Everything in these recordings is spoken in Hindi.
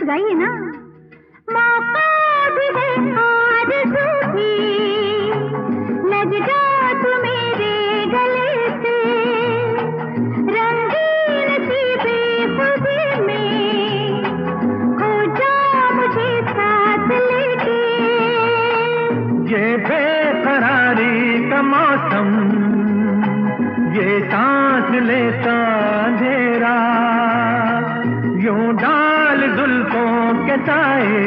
गाइए ना। मौका भी है आरज़ू भी, लग जा तू मेरे गले से, रंगीन सी बेखुदी में खो जा मुझे साथ लेके। ये बेकरारी का मौसम, ये सांस लेता अंधेरा, यूं डाल जुल्फों के साए,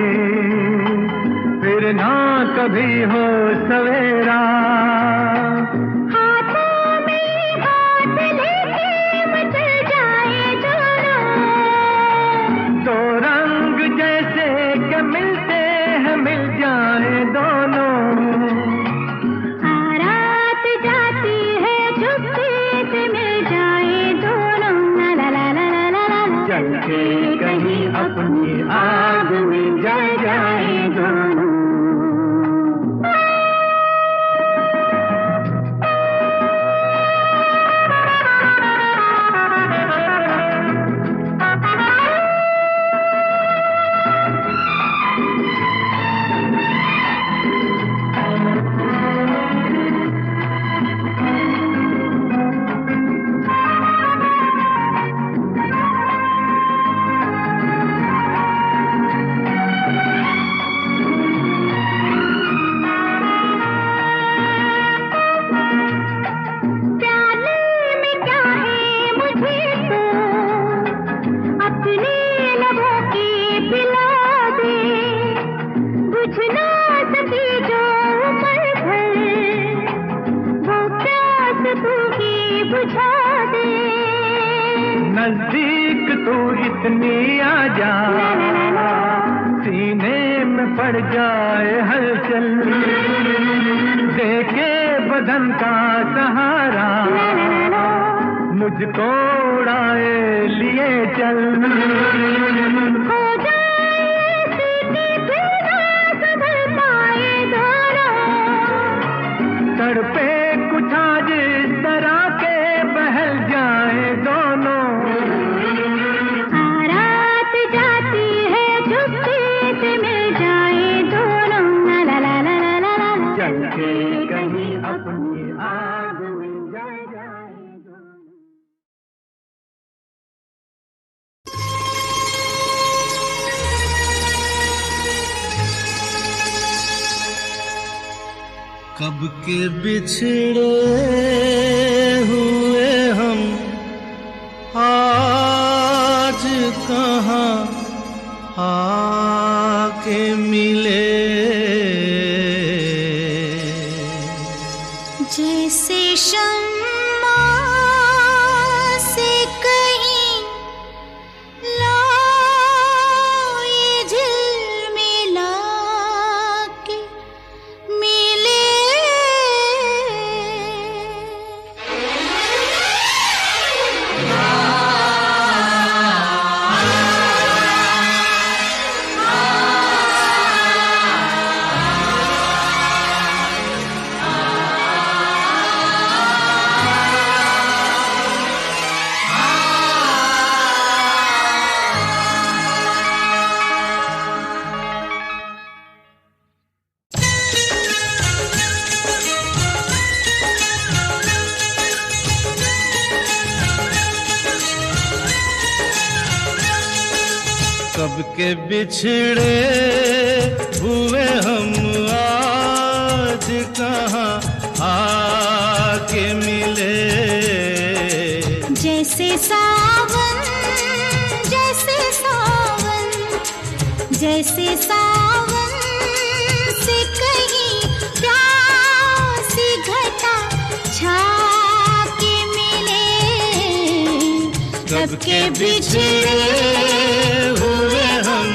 फिर ना कभी हो सवेरा। हाथों में हाथ लेके मचल जाए दोनों, दो रंग जैसे के मिलते हैं मिल जाए दोनों। रात जाती है चुपके से मिल जाए दोनों, ला ला ला ला ला ला, चल के कहीं अपनी आग में जल जाए दोनों। नजदीक तू इतनी आ जा, सीने में पड़ जाए हलचल, देके बदन का सहारा, मुझको उड़ाए लिए चल। तड़पे कुछ आज इस तरह के बहल जाए दोनों। रात जाती है चुपके से मिल जाए दोनों, ला ला ला ला ला ला, चल के कहीं अपनी आग में जल जाए दोनों। कब के बिछड़े हुए हम, आज कहाँ आके मिले। जैसे शम्मा से कहीं लाए झिलमिला के मिले। कब के बिछड़े हुए हम, आज कहाँ आके मिले। जैसे सावन, जैसे सावन, जैसे सावन से कहीं प्यासी घटा छा के मिले। कब के बिछड़े हुए हम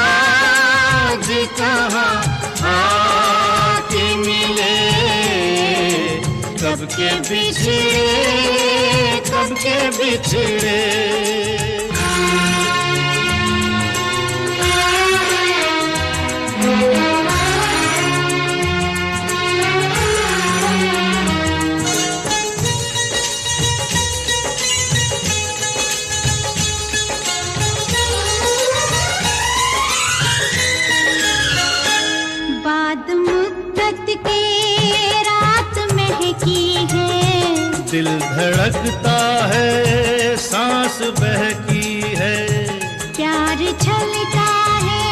आज कहाँ आके मिले। कब के बिछड़े, कब के बिछड़े। बाद मुद्दत के रात महकी है, दिल धड़कता है, सांस बहकी है। प्यार छलका है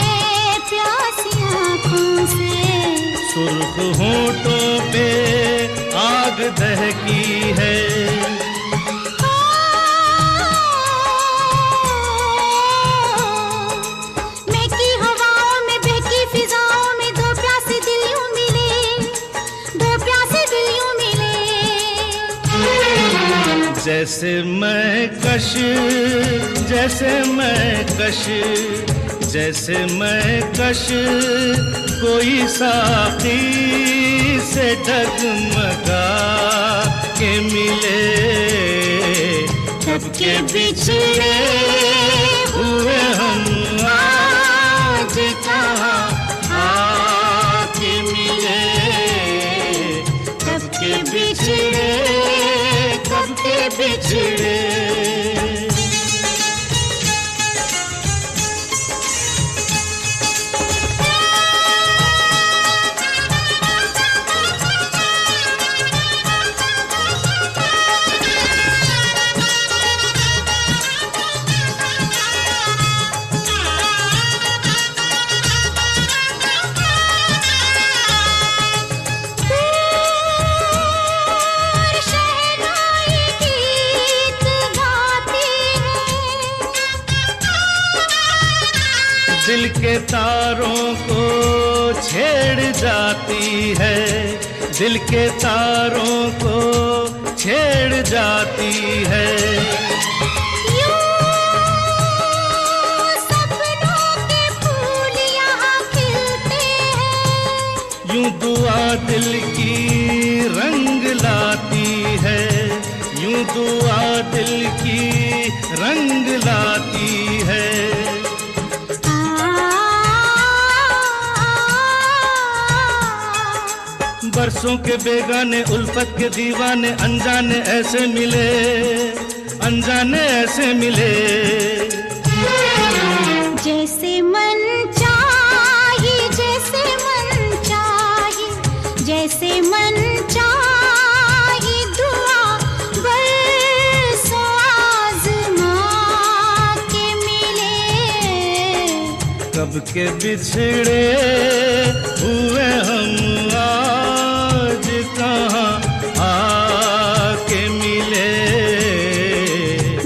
प्यासी आँखों से, सुर्ख होठों पे आग दहकी है। महकी हवाओं में बहकी फिजाओं में दो प्यासे दिल यूं मिले, दो प्यासे दिल यूं मिले। जैसे मैं कश, जैसे मैं कश, जैसे मैं कश कोई साकी से डगमगा के मिले। कब के बिछड़े हुए हम आज कहाँ आके मिले। कब के बिछड़े, कब के बिछड़े। दिल के तारों को छेड़ जाती है, दिल के तारों को छेड़ जाती है। यूं सपनों के फूल यहाँ खिलते हैं, यूं दुआ दिल की रंग लाती है, यूं दुआ दिल की रंग लाती है। बरसों के बेगाने उल्फत के दीवाने अनजाने ऐसे मिले, अनजाने ऐसे मिले। जैसे मन चाहे, जैसे मन चाहे, जैसे मन चाहे दुआ बरसों आज़मा के मिले। कब के बिछड़े हुए हम आज कहाँ आके मिले।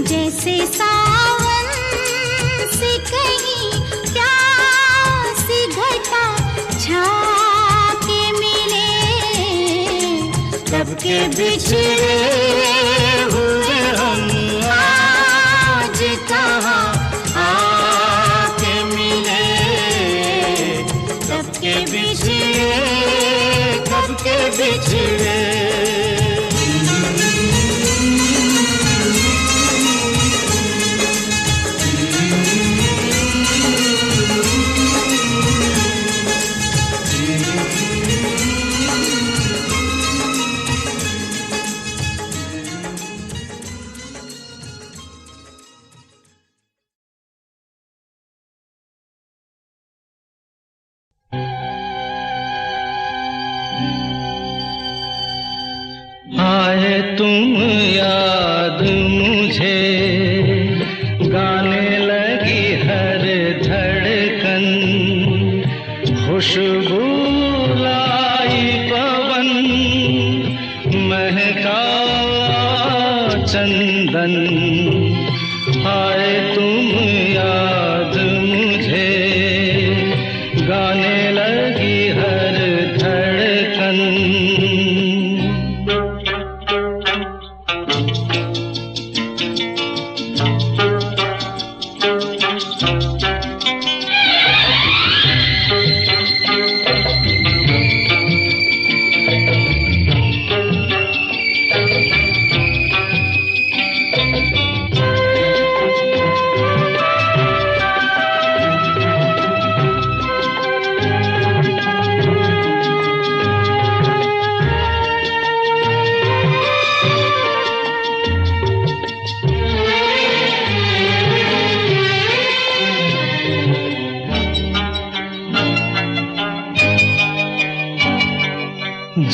जैसे सावन से कहीं प्यासी घटा छा के मिले। कब के बिछड़े हुए हम आज कहाँ आके मिले। कब के बिछड़े, कब के बिछड़े। आए तुम याद मुझे, गाने लगी हर धड़कन, खुशबू लाई पवन, महका चंदन धड़कन, आए तुम याद मुझे, गाने लगी हर धड़कन।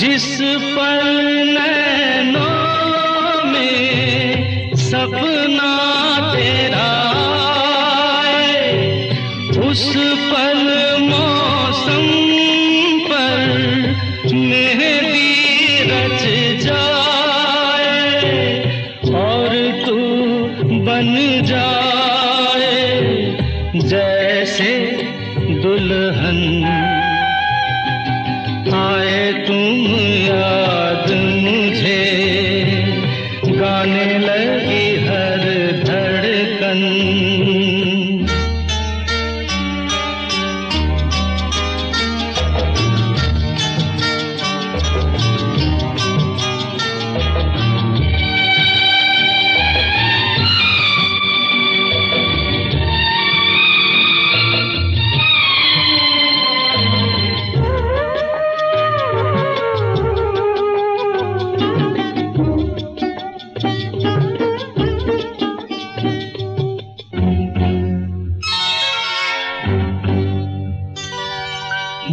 जिस पल नैनों में सपना तेरा आए, उस पल मौसम पर मेहंदी रच जाए, और तू बन जाए जैसे दुल्हन, आए तुम याद मुझे, गाने लगी हर धड़कन।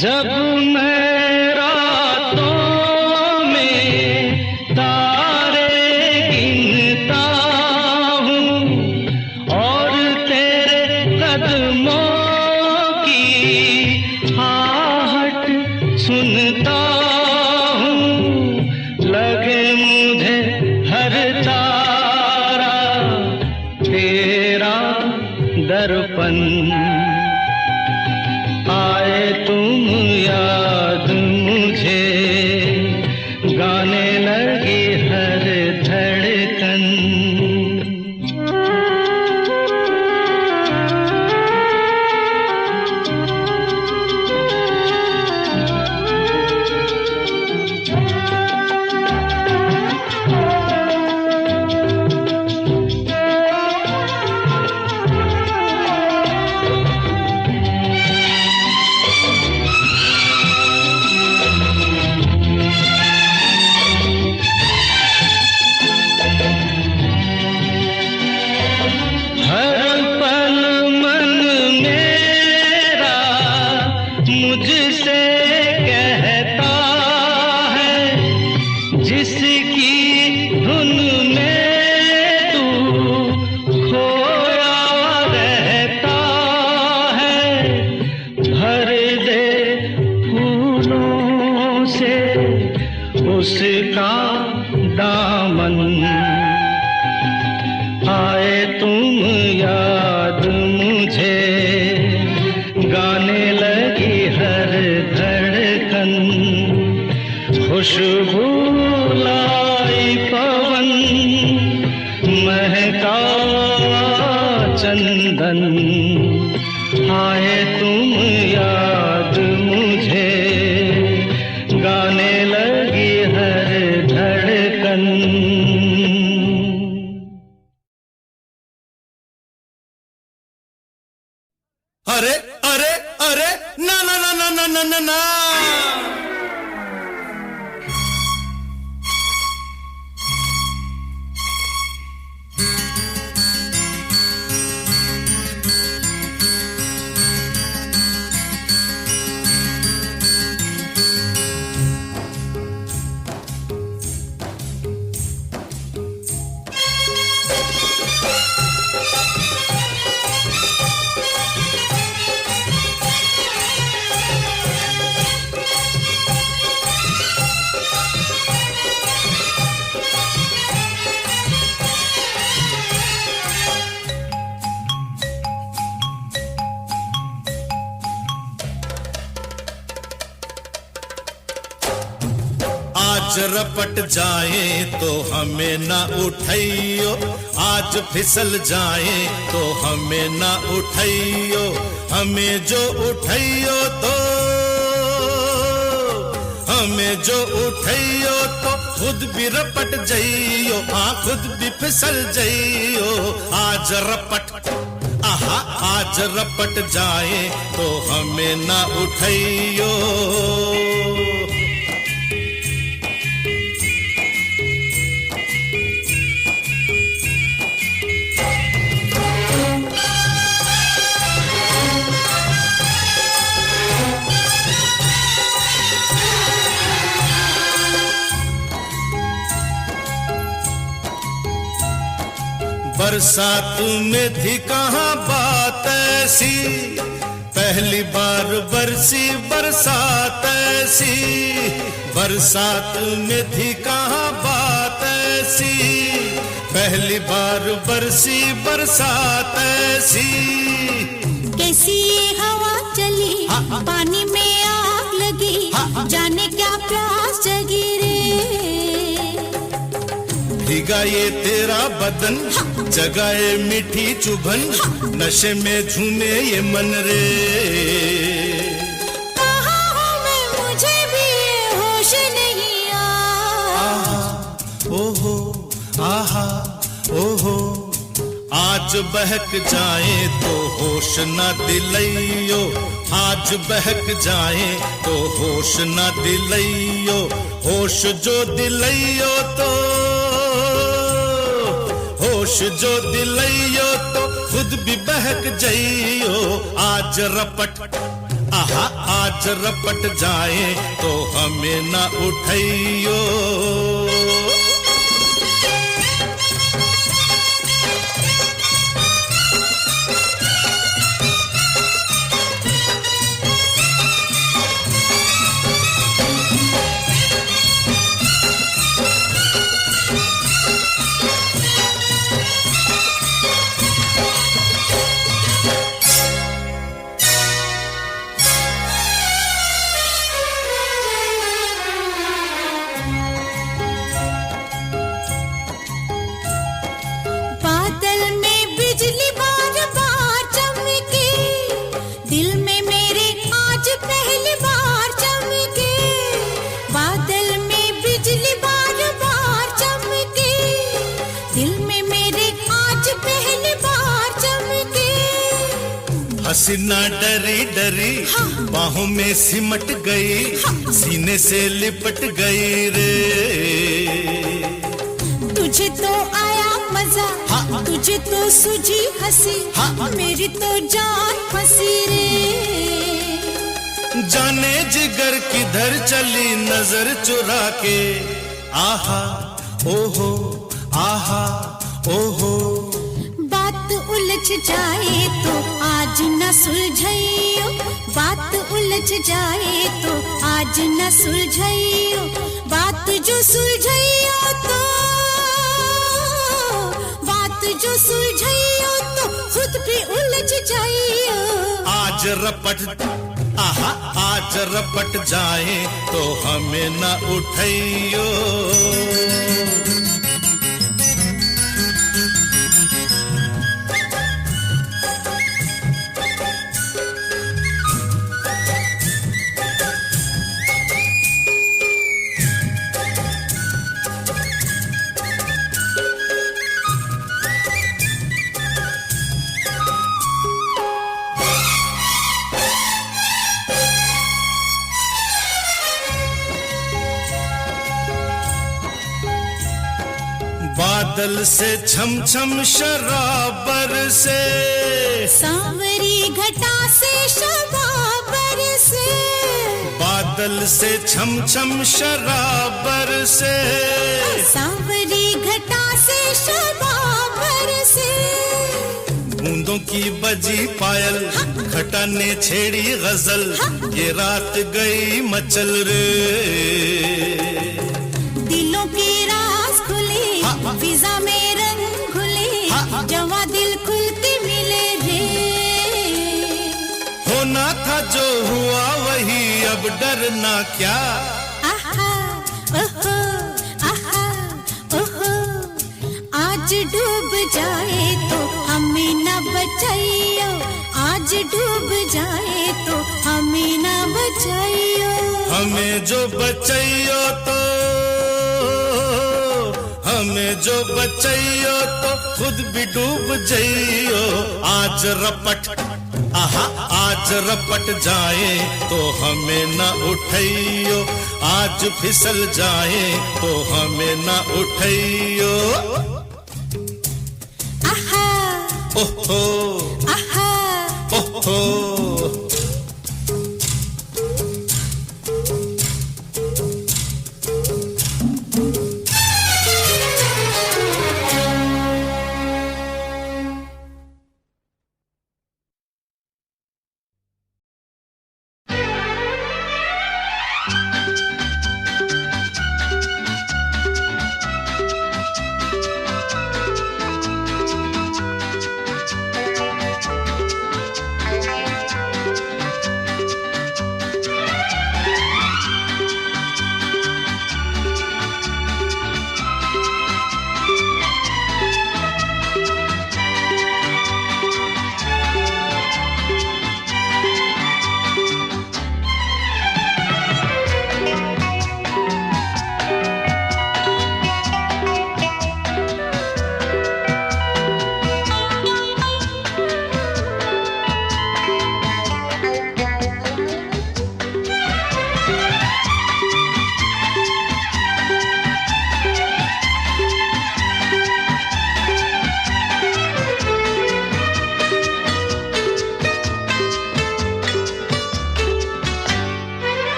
जब मैं रातों में तारे गिनता हूँ और तेरे कदमों की आहट सुनता हूँ, लगे मुझे हर तारा तेरा दर्पण, आए तुम याद मुझे, गाने लगी हर धड़कन। मुझसे कहता है, जिसकी धुन में तू खोया रहता है, भर दे फूलों से उसका दामन, आए तुम याद मुझे, गाने लगी हर धड़कन। खुशबू लाई पवन, महका चंदन, आए तुम याद मुझे, गाने लगी हर धड़कन। अरे अरे अरे ना ना ना ना ना ना ना ना, आज रपट जाए तो हमें ना उठाइयो, आज फिसल जाए तो हमें ना उठाइयो, हमें जो उठाइयो तो हमें जो उठाइयो तो खुद भी रपट जाइयो, हाँ खुद भी फिसल जाइयो। आज रपट आहा आज रपट जाए तो हमें ना उठाइयो। बरसात में थी कहाँ बात ऐसी, पहली बार बरसी बरसात ऐसी, बरसात में थी कहाँ बात ऐसी, पहली बार बरसी बरसात ऐसी। कैसी ये हवा चली, पानी में आग लगी, जाने क्या प्यास जगी रे। भीगा ये तेरा बदन, जगाए मीठी चुभन, नशे में झूमे ये मन रे। कहाँ हूँ मैं, मुझे भी ये होश नहीं आहा ओहो आहा ओहो। आज बहक जाए तो होश न दिलइयो, आज बहक जाए तो होश न दिलइयो, होश जो दिलइयो तो होश जो दिलइयो तो खुद भी बहक जाइयो। आज रपट आहा आज रपट जाए तो हमें ना उठाइयो। हसीना डरी डरी बाहों में सिमट गई, सीने से लिपट गई रे। तुझे तो आया मजा, तुझे तो सूझी हंसी, मेरी तो जान फंसी रे। जाने जिगर किधर चली नजर चुरा के, आहा ओहो आहा ओहो। बात उलझ जाए तो आज न सुलझाइयो, बात उलझ जाए तो आज न सुलझाइयो, बात जो सुलझाइयो तो बात जो सुलझाइयो तो खुद भी उलझ जाइयो। आज रपट आहा आज रपट जाए तो हमें न उठाइयो। बादल से छम छम शराबर से, सांवरी घटा से शबाबर से, बादल से छम छम शराबर से, सांवरी घटा से शबाबर से। बूंदों की बजी पायल, घटा ने छेड़ी गजल, ये रात गई मचल रे। दिलों के राज खुले, फिजा में रंग घुले, जवा दिल खुल के मिले रे। होना था जो हुआ वही, अब डरना क्या। आहा ओहो डूब जाए तो हमें न बचाइयो, आज डूब जाए तो हमें न बचाइयो। हमें जो बचाइयो तो, हमें जो बचाइयो तो खुद भी डूब जाइयो। आज रपट, आहा आज रपट जाए तो हमें न उठाइयो, आज फिसल जाए तो हमें न उठाइयो। आहा ओहो आहा ओहो।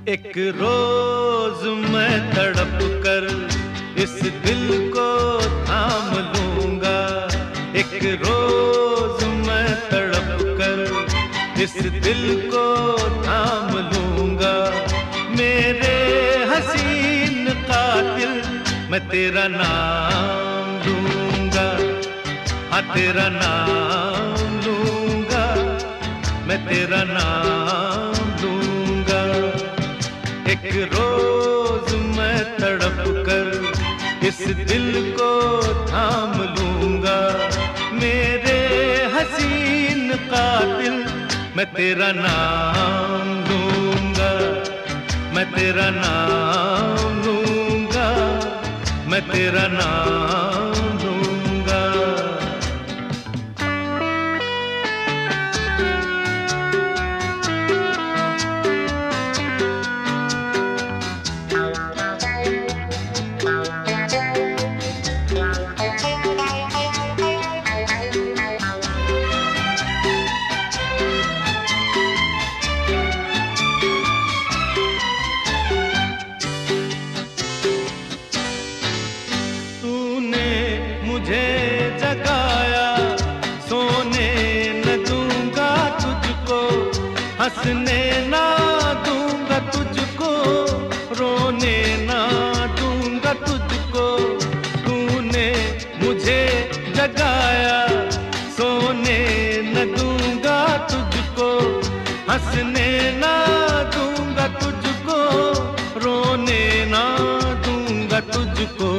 एक रोज मैं तड़प कर इस दिल को थाम लूंगा, एक रोज मैं तड़प कर इस दिल को थाम लूंगा। मेरे हसीन कातिल मैं तेरा नाम लूंगा, हाँ तेरा नाम लूंगा, मैं तेरा नाम लूंगा। एक रोज मैं तड़प कर इस दिल को थाम लूंगा। मेरे हसीन कातिल मैं तेरा नाम लूंगा, मैं तेरा नाम लूंगा, मैं तेरा नाम लूंगा। हंसने ना दूंगा तुझको, रोने ना दूंगा तुझको। तूने मुझे जगाया, सोने न दूंगा तुझको। हंसने ना दूंगा तुझको, रोने ना दूंगा तुझको।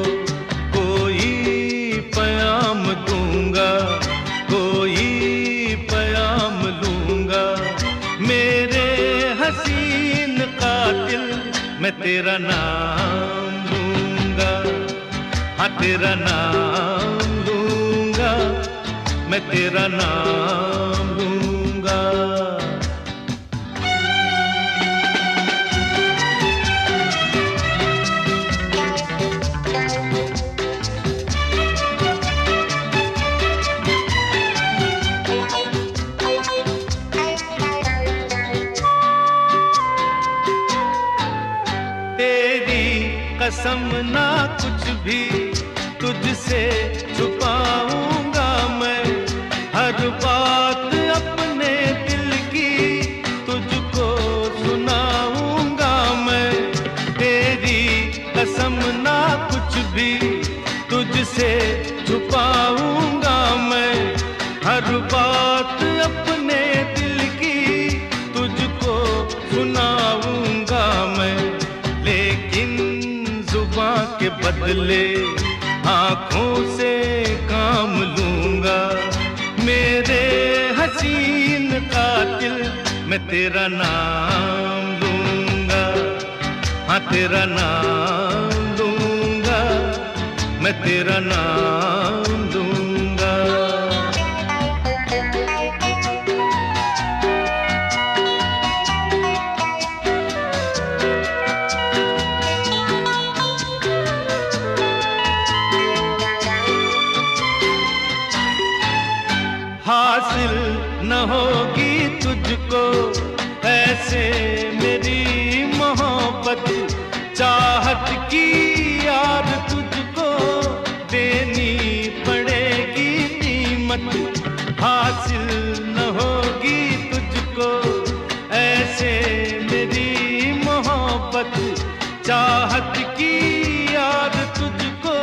कोई पैगाम दूंगा, कोई पैगाम लूंगा। मेरे हसीन कातिल मैं तेरा नाम लूंगा, हाँ तेरा नाम लूंगा, मैं तेरा नाम लूंगा। कसम ना कुछ भी तुझसे छुपाऊंगा मैं, हर बात अपने दिल की तुझको सुनाऊंगा मैं। तेरी कसम ना कुछ भी तुझसे छुपाऊंगा मैं, हर बात अपने दिल की तुझको सुनाऊंगा मैं। लेकिन जुबां के बदले आंखों से काम लूंगा। मेरे हसीन कातिल मैं तेरा नाम लूंगा, हाँ तेरा नाम लूंगा, मैं तेरा नाम लूंगा। हासिल न होगी तुझको ऐसे मेरी मोहब्बत, चाहत की याद तुझको देनी पड़ेगी कीमत। हासिल न होगी तुझको ऐसे मेरी मोहब्बत, चाहत की याद तुझको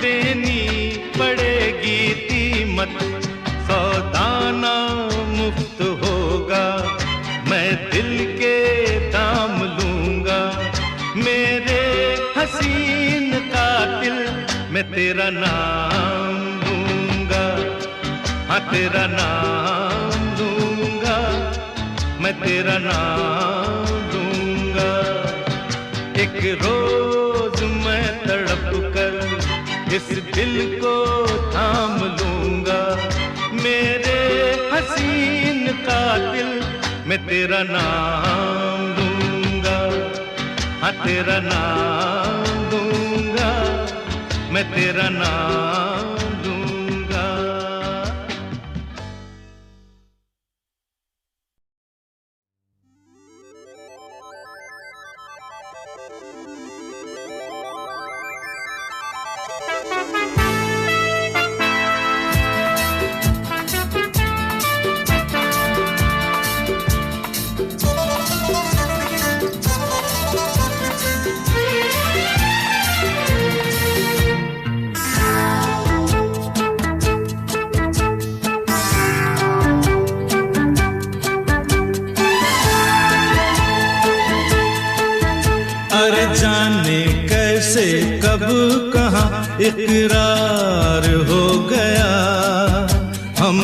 देनी पड़ेगी कीमत। सौदाना मुफ्त होगा मैं दिल के दाम लूंगा। मेरे हसीन कातिल मैं तेरा नाम लूंगा, हाँ तेरा नाम लूंगा, मैं तेरा नाम लूंगा। एक रोज मैं तड़प कर इस दिल को थाम लूंगा। मेरे हसीन कातिल मैं तेरा नाम लूंगा, हाँ तेरा नाम लूंगा, मैं तेरा नाम लूंगा। अरे जाने कैसे कब कहाँ इकरार हो गया, हम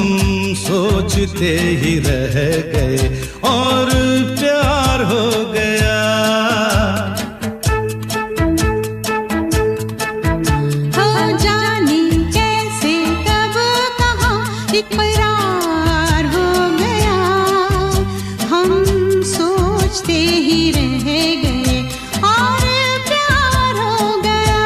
सोचते ही रह गए और प्यार हो गया। जाने कैसे कब कहाँ इकरार हो गया, हम सोचते ही रह गए और प्यार हो गया।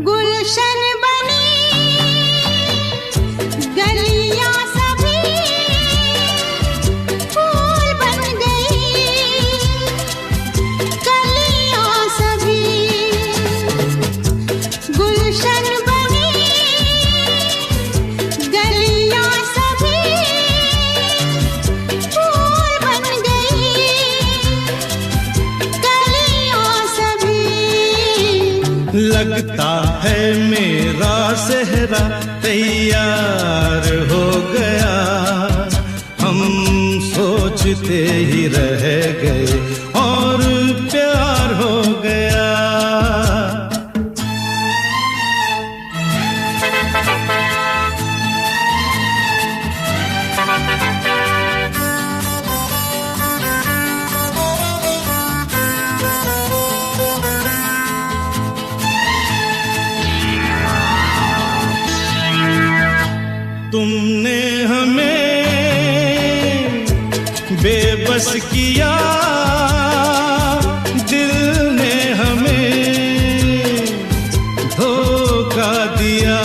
गुलशन बनी गलियां सभी फूल बन गई, गलियां सभी गुलशन बनी, गलियां सभी फूल बन गई, गलियां सभी। लगता है मेरा सेहरा तैयार हो गया, हम सोचते ही रह गए और प्यार हो गया। तुमने हमें बेबस किया, दिल ने हमें धोखा दिया।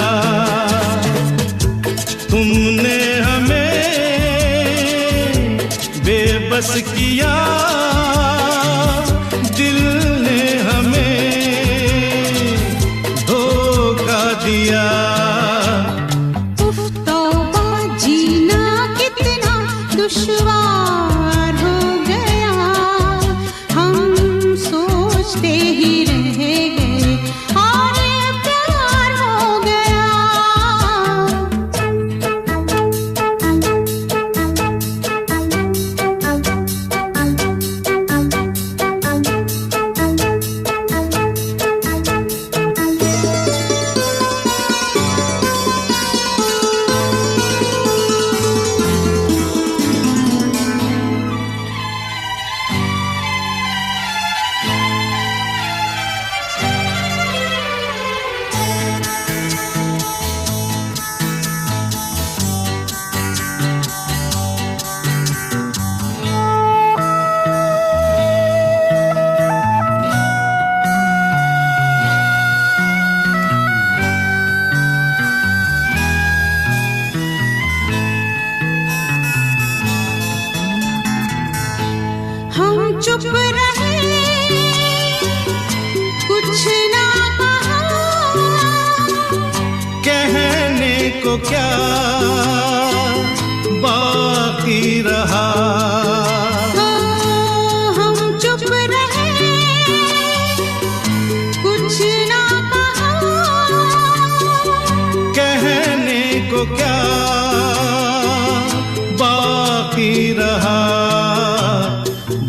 तुमने हमें बेबस किया, दिल ने हमें धोखा दिया। दुश्वार हो गया, हम सोचते ही रह गए और प्यार को क्या बाकी रहा। हम चुप रहे, कुछ ना कहा, कहने को क्या बाकी रहा।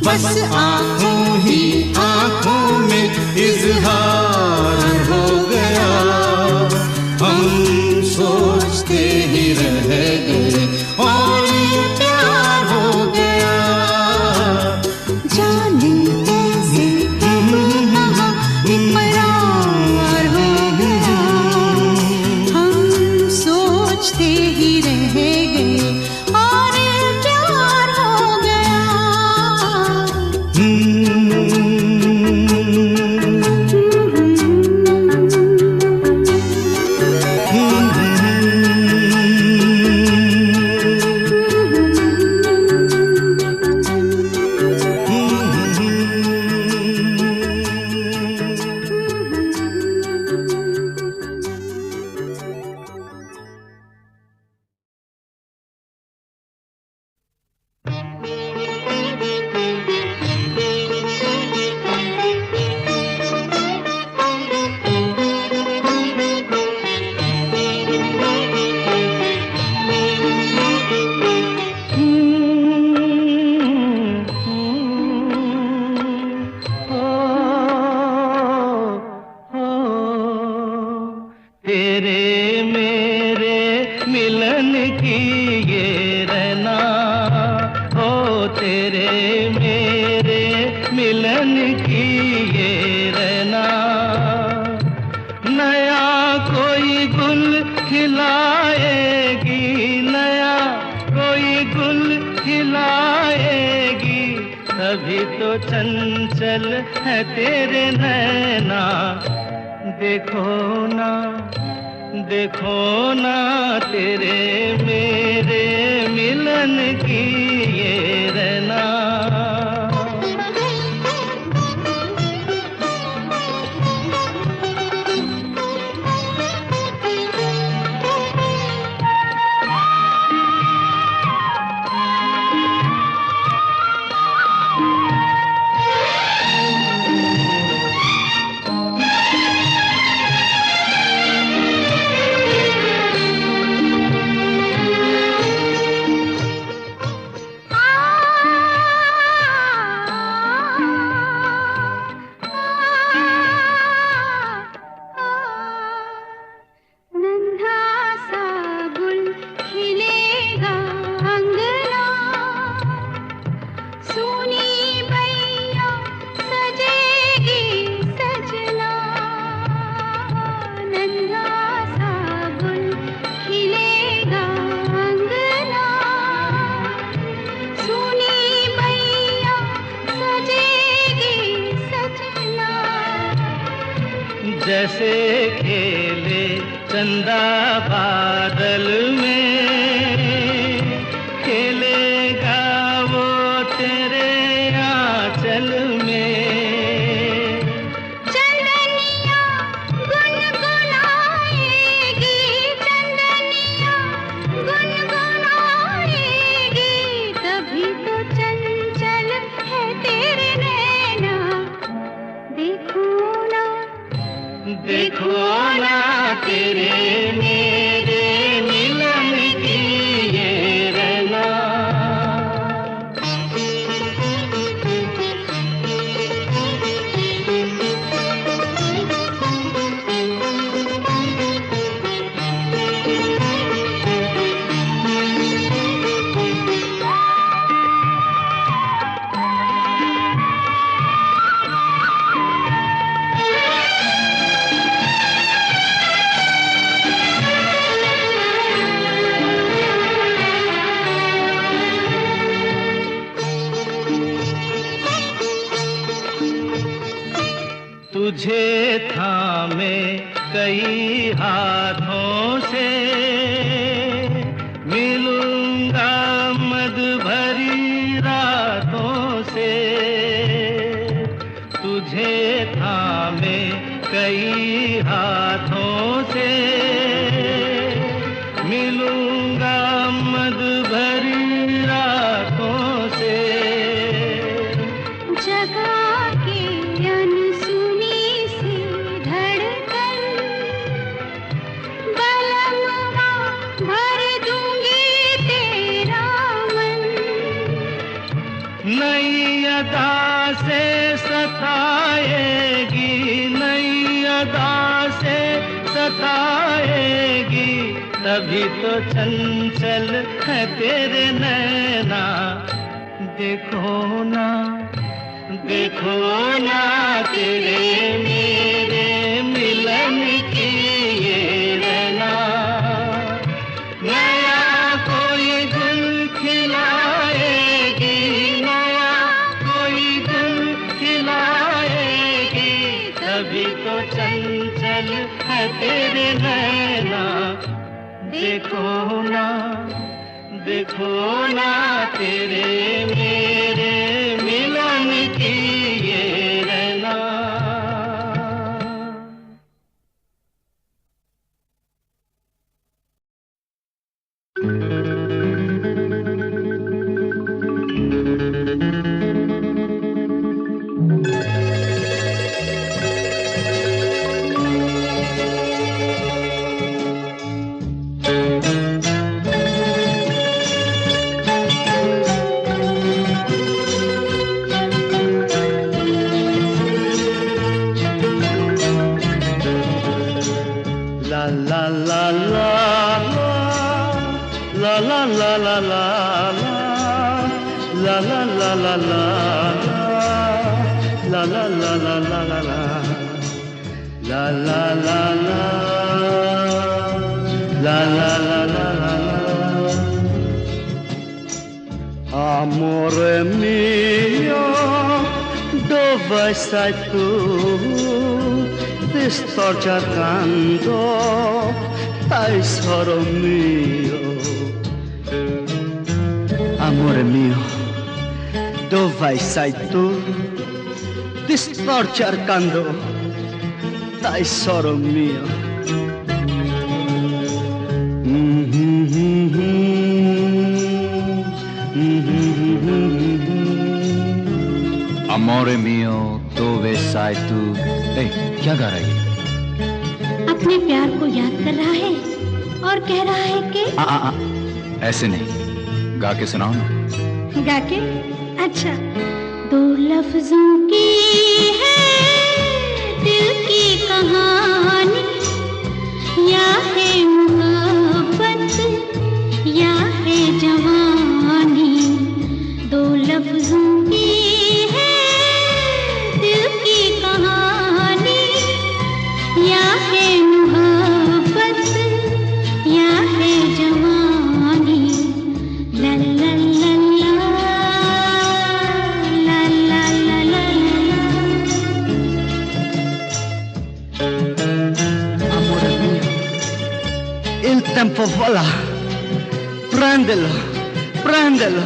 बस आंखों ही आंखों में इजहार हो गया, हम सोचते ही रह गए और प्यार हो गया। जाने कैसे कहाँ इकरार हो गया, हम सोचते ही रह गए और प्यार हो गया। तेरे मेरे मिलन की ये रहना, ओ तेरे मेरे मिलन की ये रहना। नया कोई गुल खिलाएगी, नया कोई गुल खिलाएगी, तभी तो चंचल है तेरे नैना। देखो ना, देखो ना, तेरे मेरे मिलन की ये रहना। जैसे खेले चंदा बादल में, खेलेगा वो तेरे आंचल में। चंदनिया गुनगुनाएगी, चंदनिया गुनगुनाएगी, तभी तो चंचल है तेरे नैना। देखो ना, देखो ना, तेरे मेरे मिलन अदा से सताएगी, नई अदा से सताएगी, तभी तो चंचल है तेरे नैना। देखो ना, देखो ना तेरे मेरे मिलन की ये रहना। नया कोई गुल खिलाएगी, नया कोई गुल खिलाएगी, तभी तो चंचल है तेरे नैना। देखो ना, देखो ना तेरे मेरे मिलन की ये रहना। Amore mio, dove sei tu? Ti sto cercando, tesoro mio. Amore mio, dove sei tu? Ti sto cercando, tesoro mio. Amore mio, dove sei tu? क्या गा रही है? अपने प्यार को याद कर रहा है और कह रहा है कि ऐसे नहीं, गा के सुनाओ ना। गा के? अच्छा। दो लफ्जों की है दिल की कहानी, या है मोहब्बत या है जवानी। दो लफ्जों की है दिल की कहानी, या है मोहब्बत या है जवानी। ला ला ला ला ला ला ला ला। Amore mio, il tempo vola, prendelo, prendelo,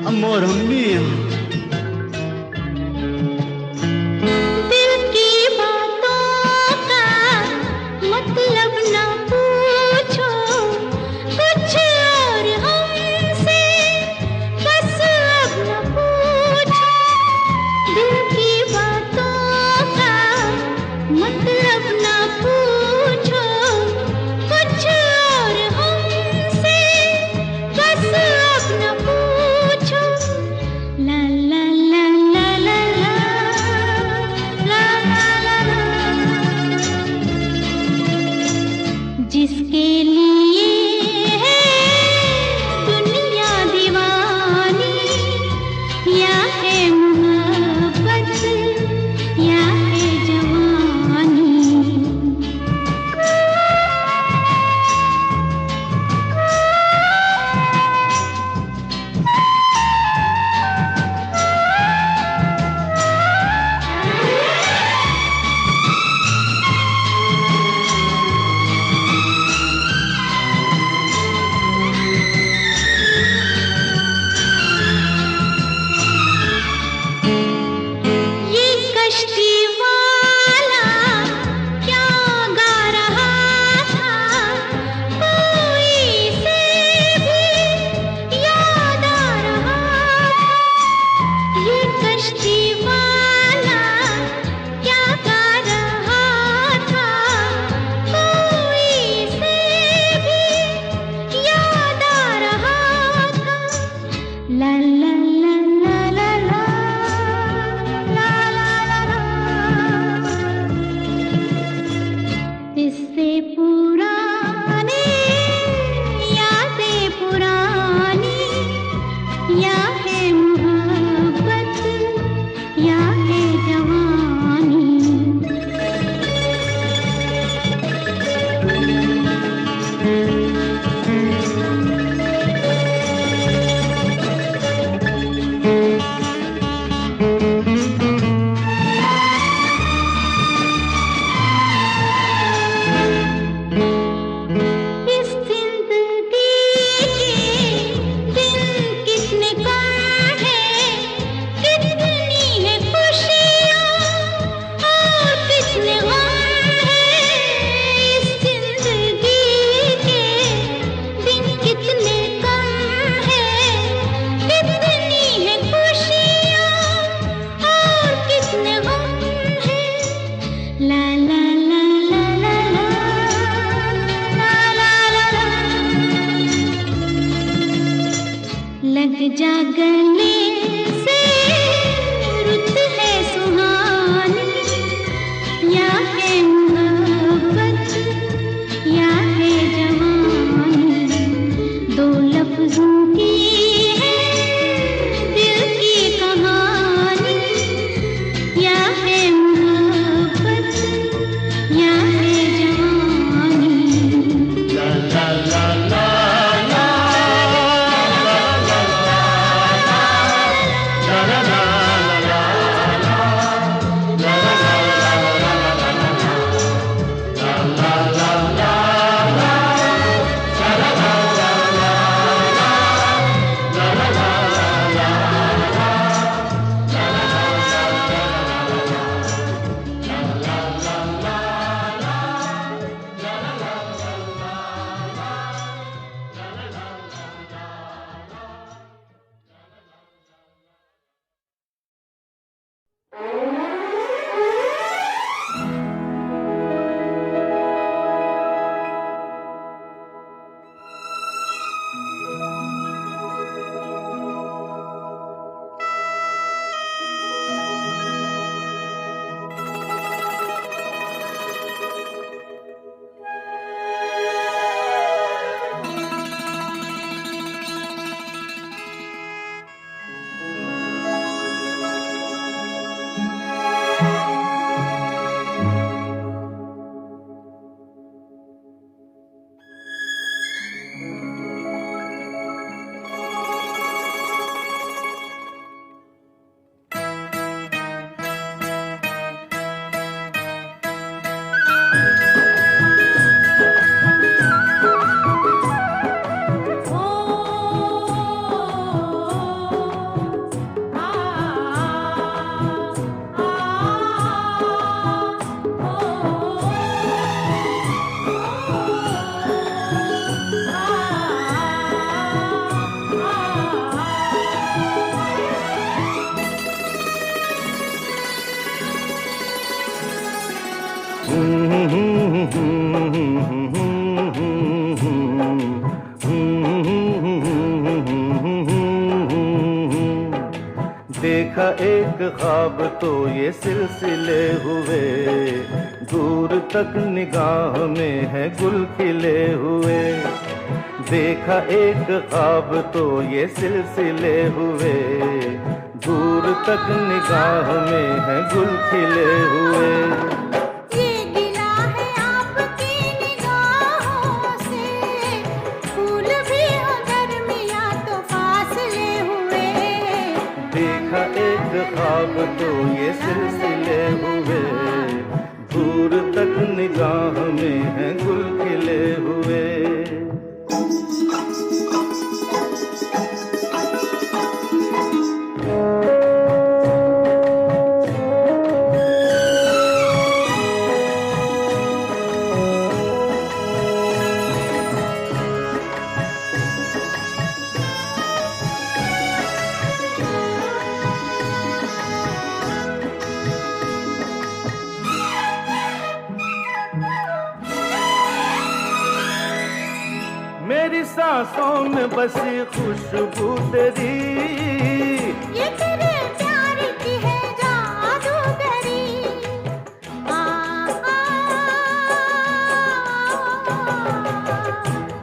amore mio. दिल की बातों का मतलब न पूछो, कुछ और हमसे बस अब न पूछो। दिल की बातों का मतलब न पूछो, कुछ और हमसे बस अब न पूछो। ला ला ला ला ला ला ला ला ला। जिसके लिए है दुनिया दीवानी, या है मोहब्बत या है जवानी। जा गले से रुत है सुहानी, या है मोहब्बत या है जवानी, दो लफ्जों की है दिल की कहानी, या है मोहब्बत या है जवानी। ला ला ला ला देखा एक ख्वाब तो ये सिलसिले हुए, दूर तक निगाह में है गुल खिले हुए। देखा एक ख्वाब तो ये सिलसिले हुए, दूर तक निगाह में है गुल खिले हुए। ख्वाब तो ये सिलसिले हुए, दूर तक निगाह में है गुल खिले हुए। मेरी सांसों में बसी खुशबू तेरी, ये तेरे प्यार की है जादूगरी।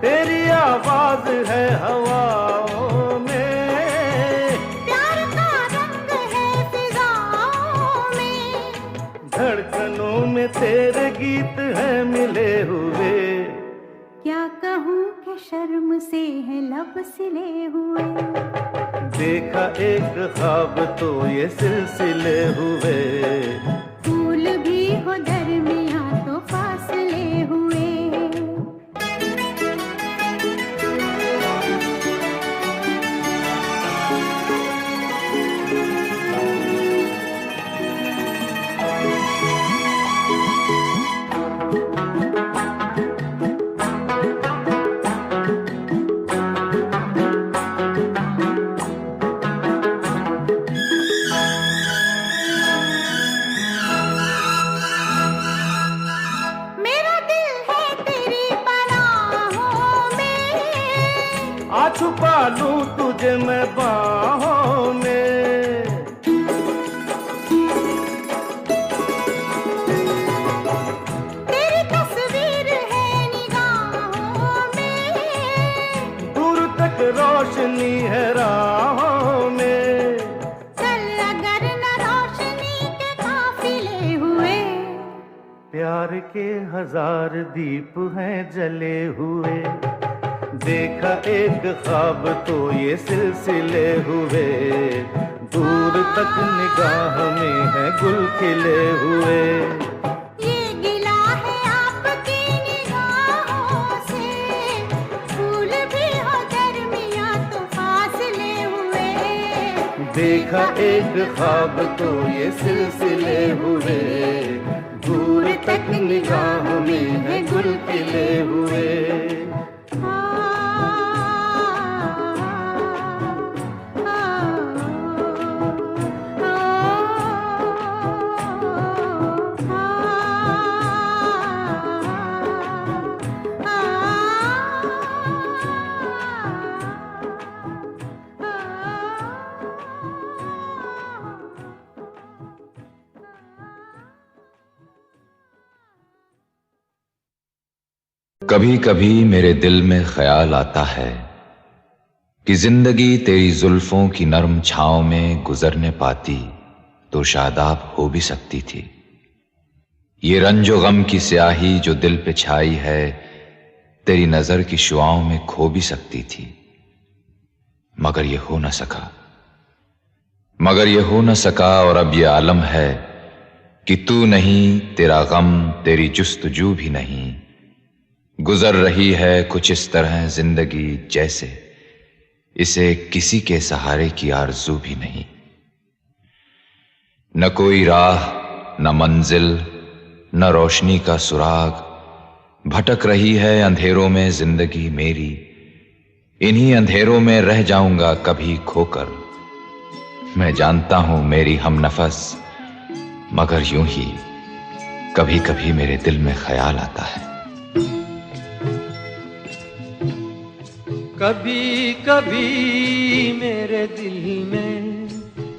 तेरी आवाज है हवाओं में, प्यार का रंग है फिजाओं में, धड़कनों में तेरे गीत है मिले हुए। क्या कहूँ कि शर्म से है लब सिले हुए। देखा एक ख्वाब तो ये सिलसिले हुए, फूल भी हो दरमियां तो फासले हुए। छुपा लूं तुझे मैं बाहों में। तेरी तस्वीर है निगाहों में, दूर तक रोशनी है राहों में। चल अगर न रोशनी के काफिले हुए, प्यार के 1000 दीप हैं जले हुए। देखा एक ख्वाब तो ये सिलसिले हुए, दूर तक निगाह में है गुल खिले हुए। ये गिला है आपकी निगाहों से, फूल भी हो दरमियां तो फासले हुए। देखा एक ख्वाब तो ये सिलसिले हुए, दूर तक निगाह में है गुल खिले हुए। कभी कभी मेरे दिल में ख्याल आता है कि जिंदगी तेरी जुल्फों की नरम छांव में गुजरने पाती तो शादाब हो भी सकती थी। ये रंजो गम की स्याही जो दिल पे छाई है, तेरी नजर की शुआओं में खो भी सकती थी। मगर ये हो न सका और अब ये आलम है कि तू नहीं, तेरा गम, तेरी जुस्तजू भी नहीं। गुजर रही है कुछ इस तरह जिंदगी जैसे इसे किसी के सहारे की आरज़ू भी नहीं। न कोई राह, न मंजिल, न रोशनी का सुराग, भटक रही है अंधेरों में जिंदगी मेरी। इन्हीं अंधेरों में रह जाऊंगा कभी खोकर। मैं जानता हूं मेरी हमनफस, मगर यूं ही कभी कभी मेरे दिल में ख्याल आता है। कभी कभी मेरे दिल में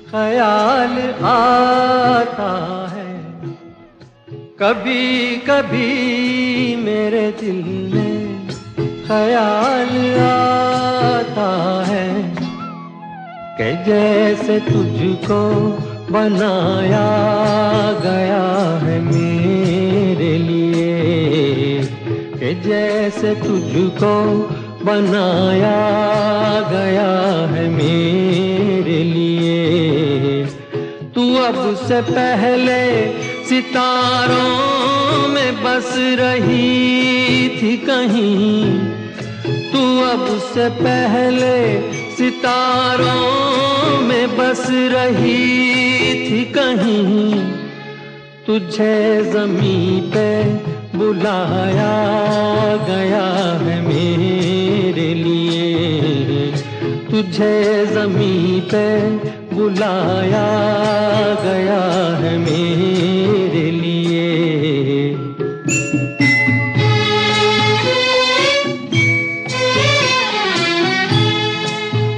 ख्याल आता है, कभी कभी मेरे दिल में ख्याल आता है कि जैसे तुझको बनाया गया है मेरे लिए, कि जैसे तुझको बनाया गया है मेरे लिए। तू अब से पहले सितारों में बस रही थी कहीं, तू अब से पहले सितारों में बस रही थी कहीं। तुझे ज़मीं पे बुलाया गया है मेरे लिए, तुझे ज़मीं पे बुलाया गया है मेरे लिए।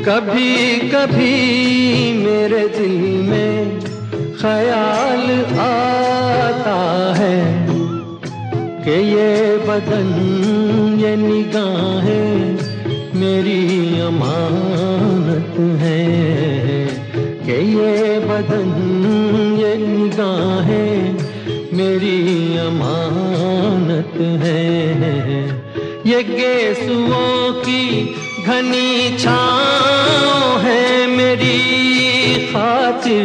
कभी कभी मेरे दिल में ख्याल आता है कि ये बदन, ये निगाहें मेरी अमानत है, कि ये बदन, ये निगाहें मेरी अमानत है। ये गेसुओं की घनी छाँव है मेरी खातिर,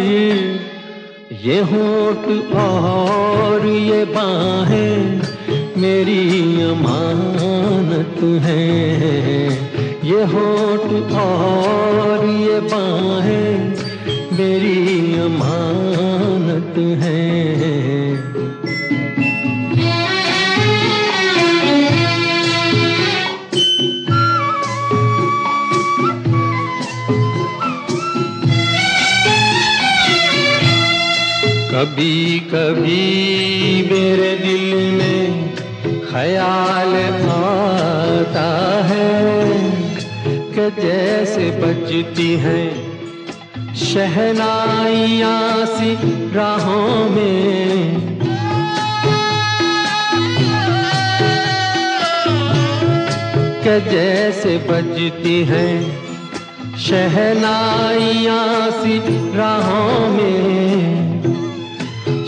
ये होठ और ये बाहें मेरी अमानत है। ये होठ और ये बाहें मेरी अमानत है। कभी कभी मेरे दिल में ख्याल आता है कि बजती हैं शहनाइयाँ सी राहों में, कि जैसे बजती हैं शहनाइयाँ सी राहों में।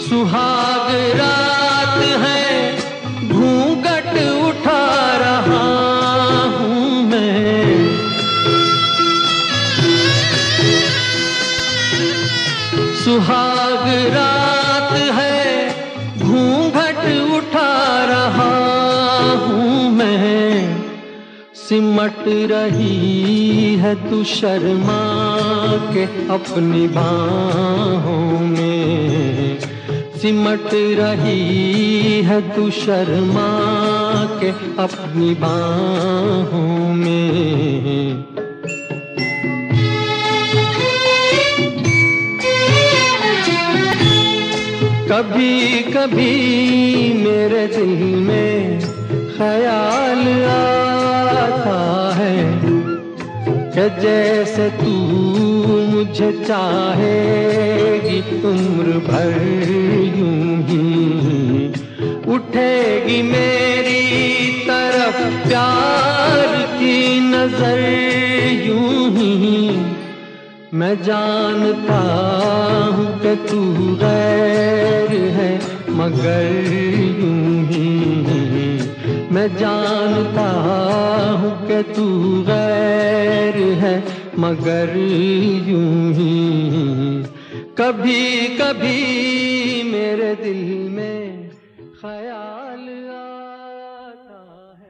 सुहाग रात है घूंघट उठा रहा हूँ मैं, सुहाग रात है घूंघट उठा रहा हूँ मैं। सिमट रही है तू शर्मा के अपनी बाहों में, सिमट रही है तू शर्मा के अपनी बाहों में। कभी कभी मेरे दिल में ख्याल आता है कि जैसे तू मुझे चाहेगी उम्र भर यूं ही, उठेगी मेरी तरफ प्यार की नजर यूं ही। मैं जानता हूँ कि तू गैर है मगर यूं ही, मैं जानता हूँ कि तू गैर है मगर यूं ही। कभी कभी मेरे दिल में ख्याल